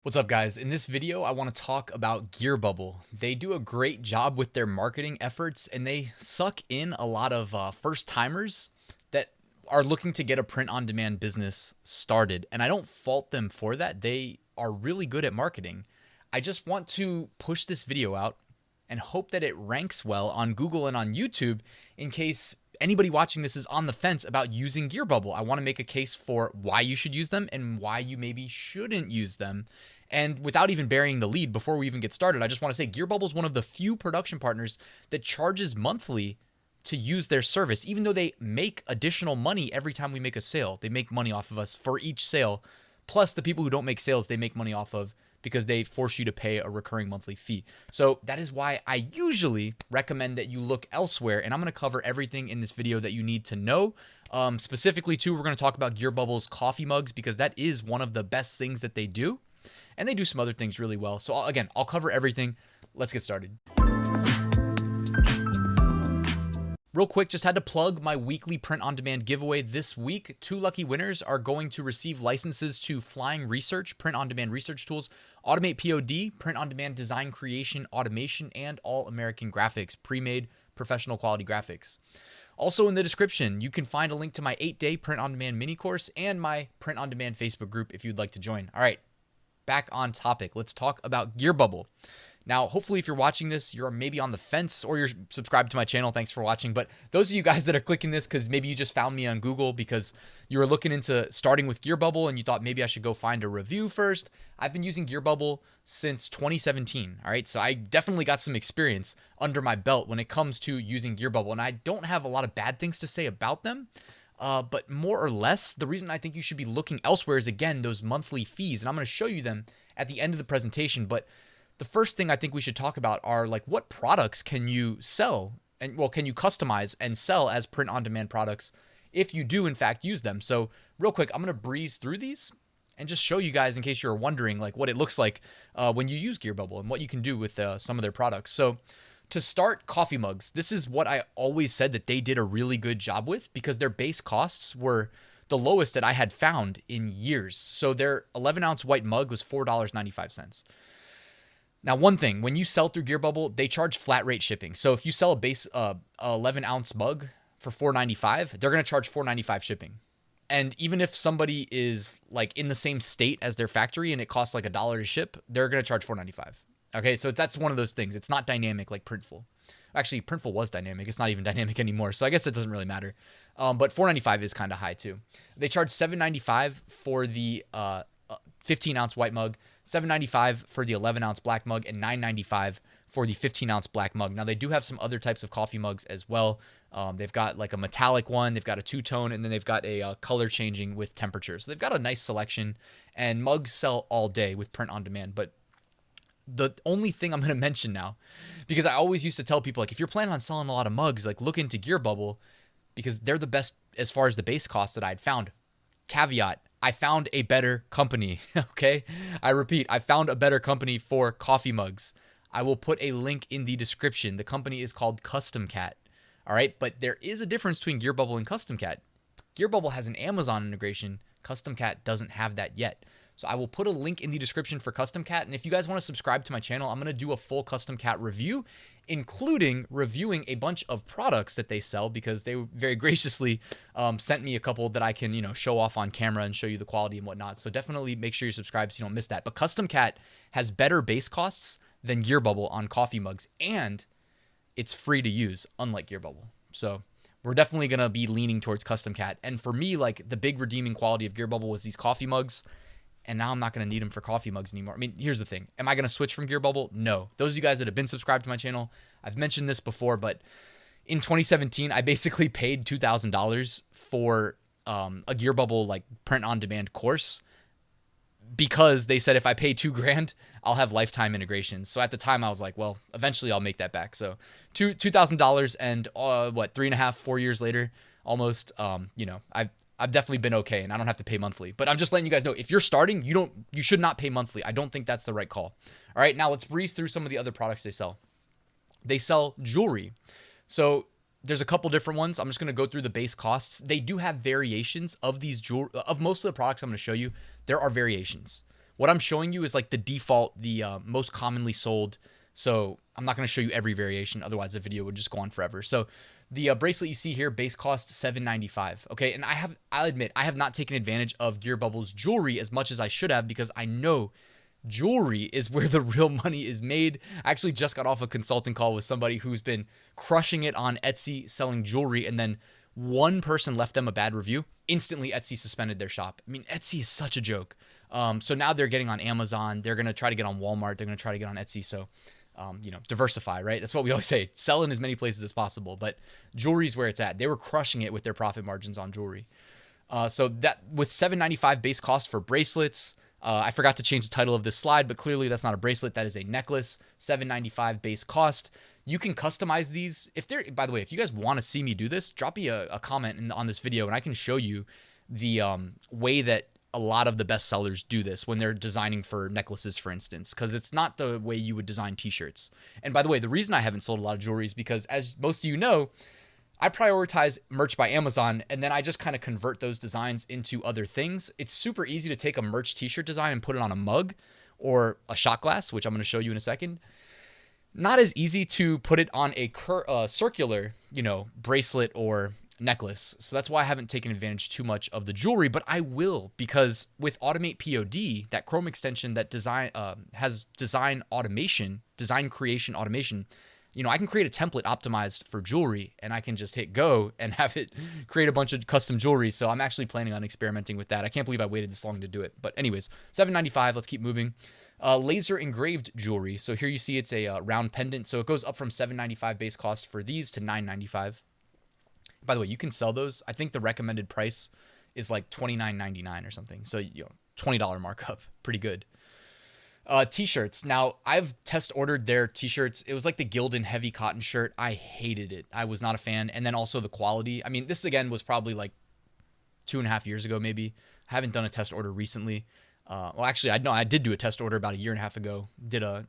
What's up, guys? In this video, I want to talk about Gearbubble. They do a great job with their marketing efforts, and they suck in a lot of first-timers that are looking to get a print-on-demand business started. And I don't fault them for that. They are really good at marketing. I just want to push this video out and hope that it ranks well on Google and on YouTube in case anybody watching this is on the fence about using Gearbubble. I want to make a case for why you should use them and why you maybe shouldn't use them. And without even burying the lead, before we even get started, I just want to say Gearbubble is one of the few production partners that charges monthly to use their service, even though they make additional money every time we make a sale. They make money off of us for each sale, plus the people who don't make sales, they make money off of because they force you to pay a recurring monthly fee. So that is why I usually recommend that you look elsewhere, and I'm going to cover everything in this video that you need to know. Specifically, too, we're going to talk about Gearbubble's coffee mugs because that is one of the best things that they do, and they do some other things really well. So again, I'll cover everything. Let's get started. Real quick, just had to plug my weekly print-on-demand giveaway this week. 2 lucky winners are going to receive licenses to Flying Research, print-on-demand research tools, AutomatePOD, print-on-demand design creation, automation, and all-American graphics, pre-made professional quality graphics. Also in the description, you can find a link to my 8-day print-on-demand mini course and my print-on-demand Facebook group if you'd like to join. All right, back on topic. Let's talk about Gearbubble. Now, hopefully, if you're watching this, you're maybe on the fence or you're subscribed to my channel. Thanks for watching. But those of you guys that are clicking this because maybe you just found me on Google because you were looking into starting with Gearbubble and you thought maybe I should go find a review first. I've been using Gearbubble since 2017. All right. So I definitely got some experience under my belt when it comes to using Gearbubble. And I don't have a lot of bad things to say about them. But more or less, the reason I think you should be looking elsewhere is, again, those monthly fees. And I'm going to show you them at the end of the presentation. But the first thing I think we should talk about are like what products can you sell and can you customize and sell as print on demand products if you do in fact use them. So real quick, I'm going to breeze through these and just show you guys in case you're wondering like what it looks like when you use Gearbubble and what you can do with some of their products. So to start, coffee mugs. This is what I always said that they did a really good job with because their base costs were the lowest that I had found in years. So their 11-ounce white mug was $4.95. Now, one thing, when you sell through Gearbubble, they charge flat rate shipping. So if you sell a base 11-ounce mug for $4.95, they're going to charge $4.95 shipping. And even if somebody is like in the same state as their factory and it costs like $1 to ship, they're going to charge $4.95. Okay, so that's one of those things. It's not dynamic like Printful. Actually, Printful was dynamic. It's not even dynamic anymore. So I guess it doesn't really matter. But $4.95 is kind of high too. They charge $7.95 for the 15-ounce white mug, $7.95 for the 11-ounce black mug, and $9.95 for the 15-ounce black mug. Now, they do have some other types of coffee mugs as well. They've got like a metallic one, they've got a two-tone, and then they've got a color changing with temperature. So they've got a nice selection, and mugs sell all day with print on demand. But the only thing I'm going to mention now, because I always used to tell people, like, if you're planning on selling a lot of mugs, like, look into Gearbubble because they're the best as far as the base cost that I'd found. Caveat, I found a better company, okay? I repeat, I found a better company for coffee mugs. I will put a link in the description. The company is called CustomCat, all right? But there is a difference between Gearbubble and CustomCat. Gearbubble has an Amazon integration. CustomCat doesn't have that yet. So I will put a link in the description for CustomCat. And if you guys want to subscribe to my channel, I'm going to do a full CustomCat review, including reviewing a bunch of products that they sell because they very graciously sent me a couple that I can, show off on camera and show you the quality and whatnot. So definitely make sure you subscribe so you don't miss that. But CustomCat has better base costs than Gearbubble on coffee mugs, and it's free to use, unlike Gearbubble. So we're definitely going to be leaning towards CustomCat. And for me, like the big redeeming quality of Gearbubble was these coffee mugs. And now I'm not going to need them for coffee mugs anymore. I mean, here's the thing. Am I going to switch from Gearbubble? No. Those of you guys that have been subscribed to my channel, I've mentioned this before, but in 2017, I basically paid $2,000 for a Gearbubble like print-on-demand course because they said if I pay $2,000, I'll have lifetime integrations. So at the time, I was like, well, eventually I'll make that back. So $2,000 and 3.5, 4 years later, almost, I've definitely been okay and I don't have to pay monthly. But I'm just letting you guys know, if you're starting, you should not pay monthly. I don't think that's the right call. All right, now let's breeze through some of the other products they sell. They sell jewelry. So there's a couple different ones. I'm just going to go through the base costs. They do have variations of these of most of the products I'm going to show you. There are variations. What I'm showing you is like the default, the most commonly sold. So I'm not going to show you every variation. Otherwise, the video would just go on forever. So the bracelet you see here, base cost $7.95. Okay, and I'll admit, I have not taken advantage of Gearbubble's jewelry as much as I should have because I know jewelry is where the real money is made. I actually just got off a consulting call with somebody who's been crushing it on Etsy selling jewelry, and then one person left them a bad review. Instantly, Etsy suspended their shop. I mean, Etsy is such a joke. So now they're getting on Amazon. They're going to try to get on Walmart. They're going to try to get on Etsy. So diversify, right? That's what we always say. Sell in as many places as possible. But jewelry is where it's at. They were crushing it with their profit margins on jewelry. So that with $7.95 base cost for bracelets, I forgot to change the title of this slide, but clearly that's not a bracelet. That is a necklace. $7.95 base cost. You can customize these. By the way, if you guys want to see me do this, drop me a comment on this video, and I can show you the way that a lot of the best sellers do this when they're designing for necklaces, for instance, because it's not the way you would design t-shirts. And by the way, the reason I haven't sold a lot of jewelry is because, as most of you know, I prioritize merch by Amazon, and then I just kind of convert those designs into other things. It's super easy to take a merch t-shirt design and put it on a mug or a shot glass, which I'm going to show you in a second. Not as easy to put it on a circular, bracelet or necklace. So that's why I haven't taken advantage too much of the jewelry, but I will, because with AutomatePOD, that Chrome extension that has design creation automation, I can create a template optimized for jewelry, and I can just hit go and have it create a bunch of custom jewelry. So I'm actually planning on experimenting with that. I can't believe I waited this long to do it. But anyways, $7.95. Let's keep moving. Laser engraved jewelry. So here you see it's a round pendant. So it goes up from $7.95 base cost for these to $9.95. By the way, you can sell those. I think the recommended price is like $29.99 or something. So, $20 markup. Pretty good. T-shirts. Now, I've test ordered their t-shirts. It was like the Gildan heavy cotton shirt. I hated it. I was not a fan. And then also the quality. I mean, this again was probably like 2.5 years ago, maybe. I haven't done a test order recently. Well, actually, I did do a test order about 1.5 years ago. Did a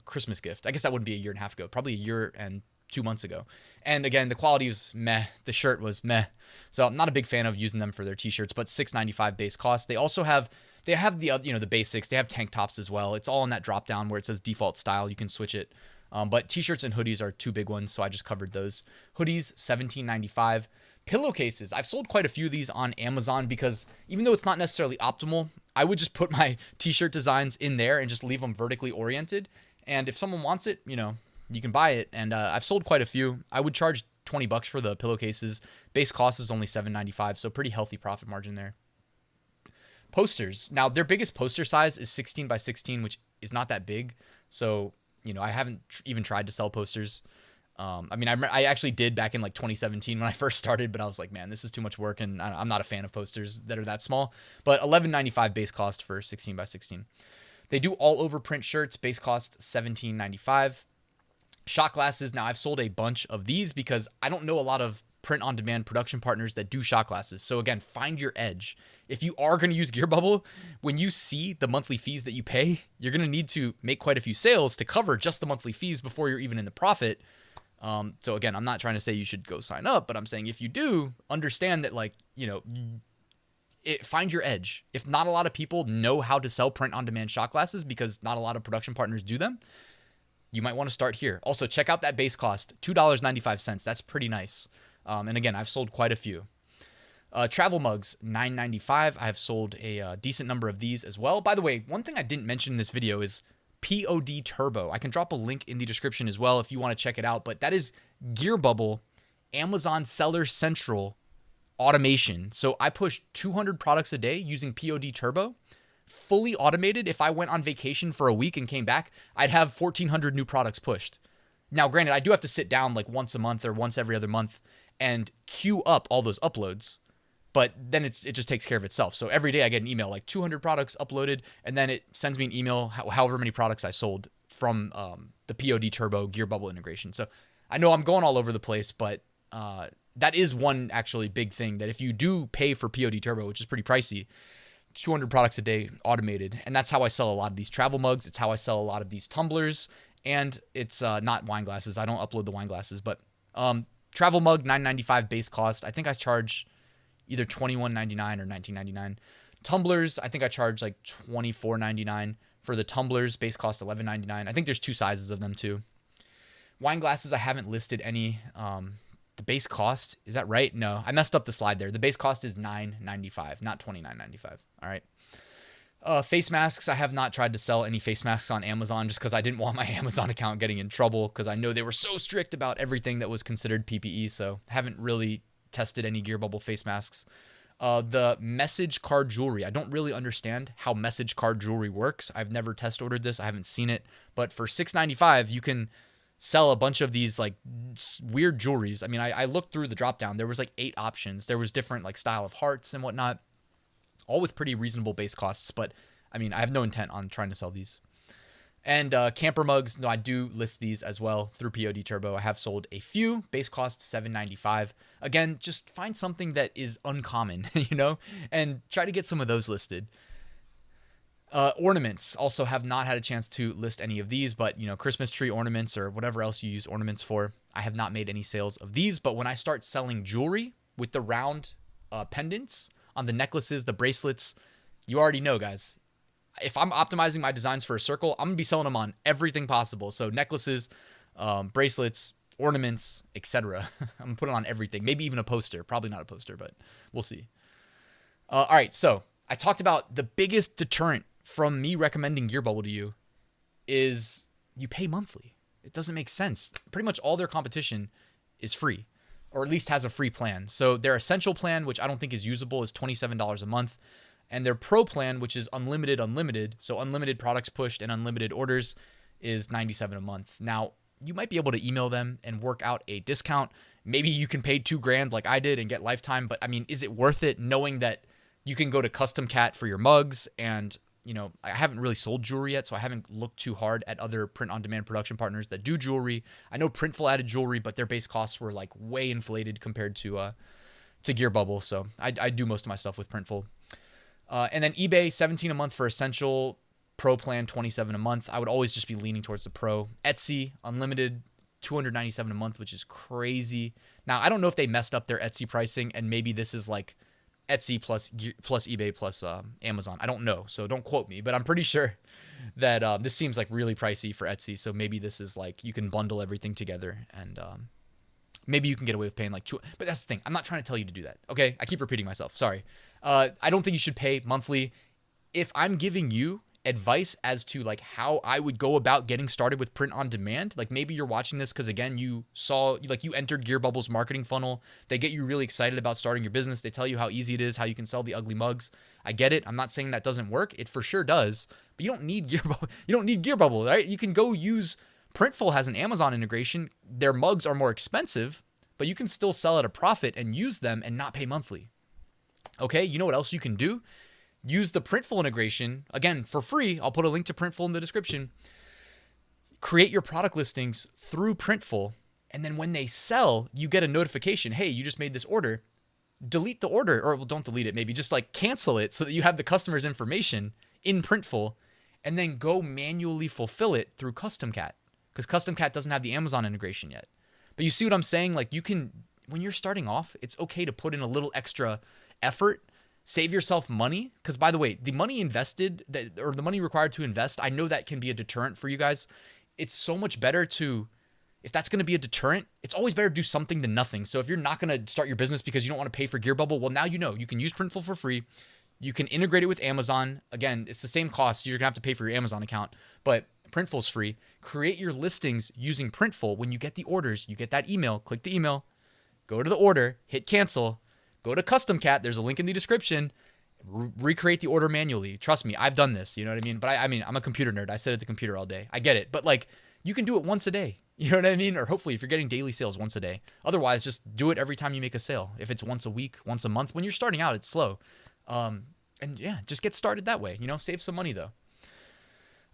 Christmas gift. I guess that wouldn't be 1.5 years ago. Probably 1 year and 2 months ago. And again, the quality was meh. The shirt was meh. So I'm not a big fan of using them for their t-shirts, but $6.95 base cost. They also have the basics. They have tank tops as well. It's all in that drop down where it says default style. You can switch it. But t-shirts and hoodies are two big ones, so I just covered those. Hoodies, $17.95. Pillowcases. I've sold quite a few of these on Amazon because even though it's not necessarily optimal, I would just put my t-shirt designs in there and just leave them vertically oriented. And if someone wants it, you can buy it. And I've sold quite a few. I would charge $20 for the pillowcases. Base cost is only $7.95, so pretty healthy profit margin there. Posters. Now, their biggest poster size is 16 by 16, which is not that big. So, I haven't even tried to sell posters. I actually did back in like 2017 when I first started, but I was like, man, this is too much work, and I'm not a fan of posters that are that small. But $11.95 base cost for 16 by 16. They do all over print shirts. Base cost $17.95. Shot glasses. Now, I've sold a bunch of these because I don't know a lot of print-on-demand production partners that do shot glasses. So again, find your edge. If you are going to use Gearbubble, when you see the monthly fees that you pay, you're going to need to make quite a few sales to cover just the monthly fees before you're even in the profit. So again, I'm not trying to say you should go sign up, but I'm saying if you do, understand that find your edge. If not a lot of people know how to sell print-on-demand shot glasses because not a lot of production partners do them, you might want to start here. Also, check out that base cost, $2.95. That's pretty nice. And again, I've sold quite a few. Travel mugs, $9.95. I have sold a decent number of these as well. By the way, one thing I didn't mention in this video is PODTurbo. I can drop a link in the description as well if you want to check it out. But that is Gearbubble, Amazon Seller Central automation. So I push 200 products a day using PODTurbo. Fully automated. If I went on vacation for a week and came back, I'd have 1,400 new products pushed. Now, granted, I do have to sit down like once a month or once every other month and queue up all those uploads, but then it just takes care of itself. So every day I get an email like 200 products uploaded, and then it sends me an email however many products I sold from the PODTurbo Gearbubble integration. So I know I'm going all over the place, but that is one actually big thing that if you do pay for PODTurbo, which is pretty pricey, 200 products a day automated. And that's how I sell a lot of these travel mugs. It's how I sell a lot of these tumblers. And it's not wine glasses. I don't upload the wine glasses, but travel mug, $9.95 base cost. I think I charge either $21.99 or $19.99. Tumblers, I think I charge like $24.99 for the tumblers. Base cost $11.99. I think there's 2 sizes of them too. Wine glasses, I haven't listed any. The base cost, is that right? No, I messed up the slide there. The base cost is $9.95, not $29.95. All right. Face masks, I have not tried to sell any face masks on Amazon just because I didn't want my Amazon account getting in trouble, because I know they were so strict about everything that was considered PPE. So haven't really tested any Gearbubble face masks. The message card jewelry, I don't really understand how message card jewelry works. I've never test ordered this. I haven't seen it. But for $6.95, you can sell a bunch of these like weird jewelries. I mean, I looked through the drop down. There was like 8 options. There was different like style of hearts and whatnot, all with pretty reasonable base costs. But I mean, I have no intent on trying to sell these. And camper mugs, no, I do list these as well through PODTurbo. I have sold a few. Base cost $7.95. Again, just find something that is uncommon, you know, and try to get some of those listed. Ornaments, also have not had a chance to list any of these, but you know, Christmas tree ornaments or whatever else you use ornaments for, I have not made any sales of these. But when I start selling jewelry with the round pendants on the necklaces, the bracelets, you already know, guys. If I'm optimizing my designs for a circle, I'm gonna be selling them on everything possible. So necklaces, bracelets, ornaments, etc. I'm gonna put it on everything. Maybe even a poster. Probably not a poster, but we'll see. All right, so I talked about the biggest deterrent from me recommending Gearbubble to you is you pay monthly. It doesn't make sense. Pretty much all their competition is free, or at least has a free plan. So their essential plan, which I don't think is usable, is $27 a month. And their pro plan, which is unlimited, so unlimited products pushed and unlimited orders, is $97 a month. Now, you might be able to email them and work out a discount. Maybe you can pay $2,000 like I did and get lifetime, but I mean, is it worth it knowing that you can go to CustomCat for your mugs? And, you know, I haven't really sold jewelry yet, so I haven't looked too hard at other print-on-demand production partners that do jewelry. I know Printful added jewelry, but their base costs were like way inflated compared to Gearbubble, so I do most of my stuff with Printful. And then eBay, $17 a month for essential. Pro plan, $27 a month. I would always just be leaning towards the pro. Etsy, unlimited, $297 a month, which is crazy. Now, I don't know if they messed up their Etsy pricing, and maybe this is like Etsy plus eBay plus Amazon. I don't know, so don't quote me, but I'm pretty sure that this seems like really pricey for Etsy. So maybe this is like you can bundle everything together, and maybe you can get away with paying like $2. But that's the thing. I'm not trying to tell you to do that. Okay, I keep repeating myself. Sorry. I don't think you should pay monthly. If I'm giving you advice as to like how I would go about getting started with print on demand, like maybe you're watching this because again, you saw, like you entered Gearbubble's marketing funnel. They get you really excited about starting your business. They tell you how easy it is, how you can sell the ugly mugs. I get it. I'm not saying that doesn't work. It for sure does, but you don't need Gearbubble. You don't need Gearbubble, right? You can go use Printful has an Amazon integration. Their mugs are more expensive, but you can still sell at a profit and use them and not pay monthly. Okay, you know what else you can do? Use the Printful integration, again, for free. I'll put a link to Printful in the description. Create your product listings through Printful, and then when they sell, you get a notification, hey, you just made this order. Delete the order, or well, don't delete it, maybe just like cancel it so that you have the customer's information in Printful, and then go manually fulfill it through CustomCat, because CustomCat doesn't have the Amazon integration yet. But you see what I'm saying? Like you can, when you're starting off, it's okay to put in a little extra effort, save yourself money. Because by the way, the money invested or the money required to invest, I know that can be a deterrent for you guys. It's so much better to, if that's going to be a deterrent, it's always better to do something than nothing. So if you're not going to start your business because you don't want to pay for Gearbubble, well, now you know you can use Printful for free. You can integrate it with Amazon. Again, it's the same cost. You're going to have to pay for your Amazon account, but Printful's free. Create your listings using Printful. When you get the orders, you get that email, click the email, go to the order, hit cancel, go to CustomCat. There's a link in the description. Recreate the order manually. Trust me, I've done this. You know what I mean? But I mean, I'm a computer nerd. I sit at the computer all day. I get it. But like, you can do it once a day. You know what I mean? Or hopefully, if you're getting daily sales, once a day. Otherwise, just do it every time you make a sale. If it's once a week, once a month. When you're starting out, it's slow. And yeah, just get started that way. You know, save some money though.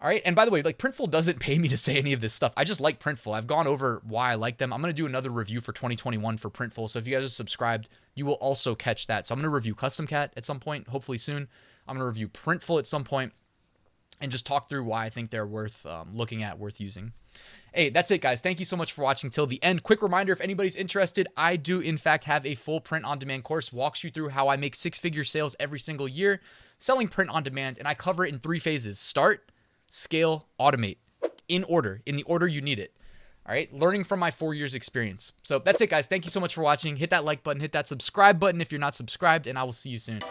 All right. And by the way, like Printful doesn't pay me to say any of this stuff. I just like Printful. I've gone over why I like them. I'm going to do another review for 2021 for Printful. So if you guys are subscribed, you will also catch that. So I'm going to review CustomCat at some point, hopefully soon. I'm going to review Printful at some point. and just talk through why I think they're worth looking at, worth using. Hey, that's it, guys. Thank you so much for watching till the end. Quick reminder, if anybody's interested, I do, in fact, have a full print-on-demand course. Walks you through how I make six-figure sales every single year selling print-on-demand, and I cover it in 3 phases. Start, scale, automate. In the order you need it. All right, learning from my 4 years experience. So that's it, guys. Thank you so much for watching. Hit that like button, hit that subscribe button if you're not subscribed, and I will see you soon.